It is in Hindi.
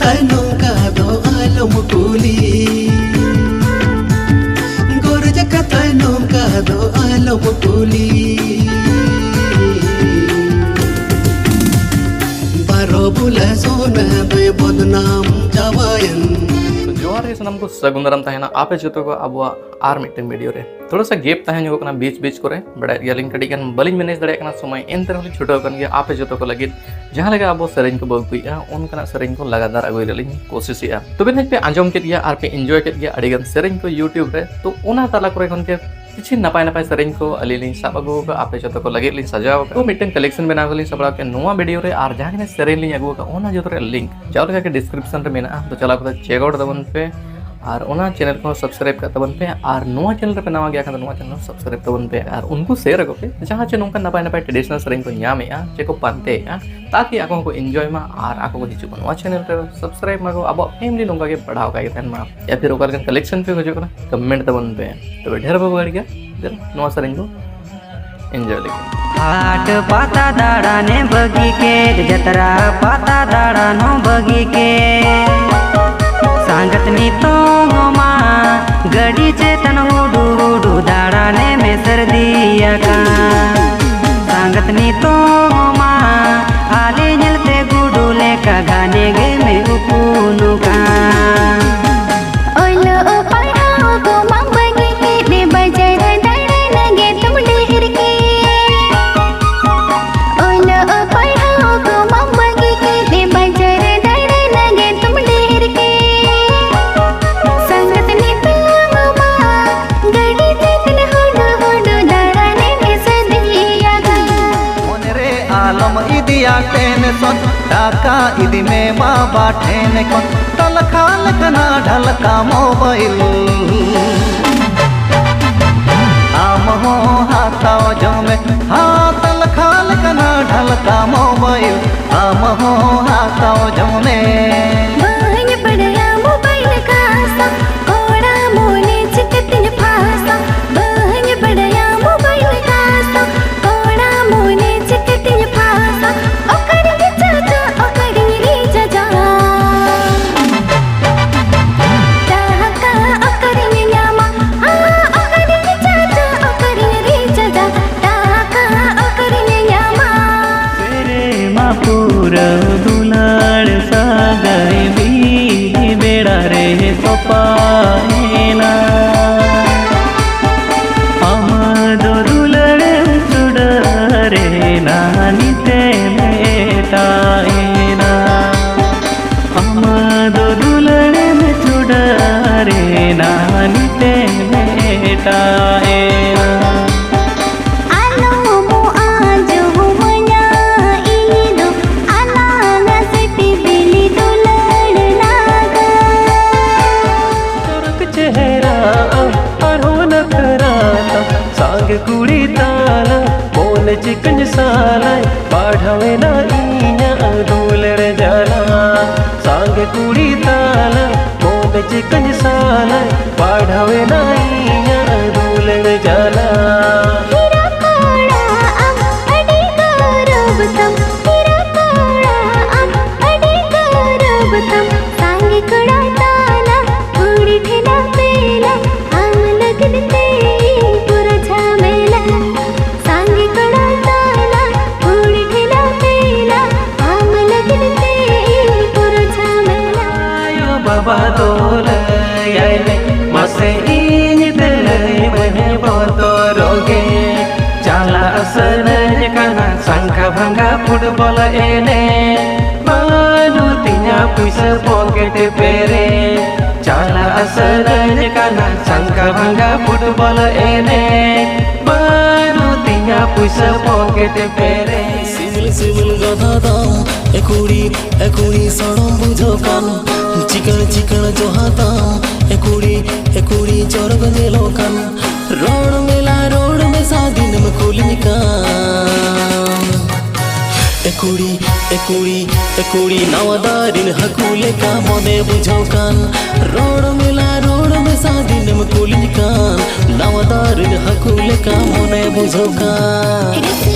kata nongka do alam kuli gorja kata nongka do alam kuli baro bula sona do bodnam jawayan जोहार है सनम को सगुंदरम तहना आपे जतो को अब आर मिटन वीडियो रे थोड़ा सा गेप तहन जो कना बीच बीच करे बड़ा यालिंग कडी कन बलिंग मैनेज दड़े कना समय एन तरह छोटो कन गया आपे जतो को लगे जहां लगे अब सरेंज को बगुइया उन कना सरेंज को लगातार अगुइ रलिंग कोशिश या तो बिन पे आंजम के दिया आर पे एंजॉय के दिया अडिगन सरेंज को YouTube रे तो ओना ताला करे कन के किछि नपाय नपाय सरेंज को अलिलिंग सब अगु को आपे जतो को लगे लिंग सजाव तो मिटन कलेक्शन बना गलिंग सबरा के नोवा वीडियो रे आर जहां ने सरेंज लिंग अगु का ओना जतो रे लिंक जाओ लगा के डिस्क्रिप्शन रे मेना तो चला को चेक आउट दबन पे और ओना चैनल को सब्सक्राइब कर तबन पे और नोवा चैनल पे नवा गया खान नोवा चैनल सब्सक्राइब तबन पे और उनको शेयर रखो पे जहां चे नोंका नपाय नपाय ट्रेडिशनल सरेंज को न्यामे आ चे को पानते आ ताकि आको को एंजॉय मा और आको को हिजु नोवा चैनल पे सब्सक्राइब मा को अब फैमिली नोंका के बढ़ाओ का थन मा या फिर ओकर कलेक्शन पे हो जो कमेंट तबन पे तो ढेर बगो गड़ गया नोवा सरेंज को एंजॉय लेके हाट पाता दाड़ा ने बगी के जतरा पाता दाड़ा नो बगी के सांगत नी तो मा गड़ी चेतन हुडू हुडू दाड़ा ने में सर्दिया का सांगत नी तो मा आले जलते गुडू लेका गाने गे में उपुनु का टेंशन टाका इदी में बाबा ठेन कौन तलखा लखना ढलका मोबाइल आम हो हाथाओ जमे हाँ तलखा लखना ढलका मोबाइल आम हो हाथाओ जमे दुलाड़ सागरे बीली बेड़ा रे पपाएना आमदो दुलाड़ चुड़रे नानी ते मेटाएना आमदो दुलाड़ चुड़रे नानी ते मेटाएना कुड़ी ताला बोल चिकन साला पाढ़वे ना इया दूलड़ जाला सांग कुड़ी ताला बोल चिकन साला पाढ़वे ना इया दूलड़ जाला बदोल आइले मसे इन दिलई मने बदरोगे चाला असन कना संखा भंगा फुटबॉल एने मानु तिना पुइसा पॉकेट पेरे चाला असन कना संखा भंगा फुटबॉल एने मानु तिना पुइसा पॉकेट पेरे सिविल सिविल गधा दाम एकुड़ी सड़म बुझो कान चिकन चिकन जो हाथाम एकुड़ी चौरग नेलो कान रोड में शादी में खुलनी कान एकुड़ी नवादारिन हकुले का मने बुझो कान रोड में शादी में खुलनी कान नवादारिन हकुले का मने बुझो कान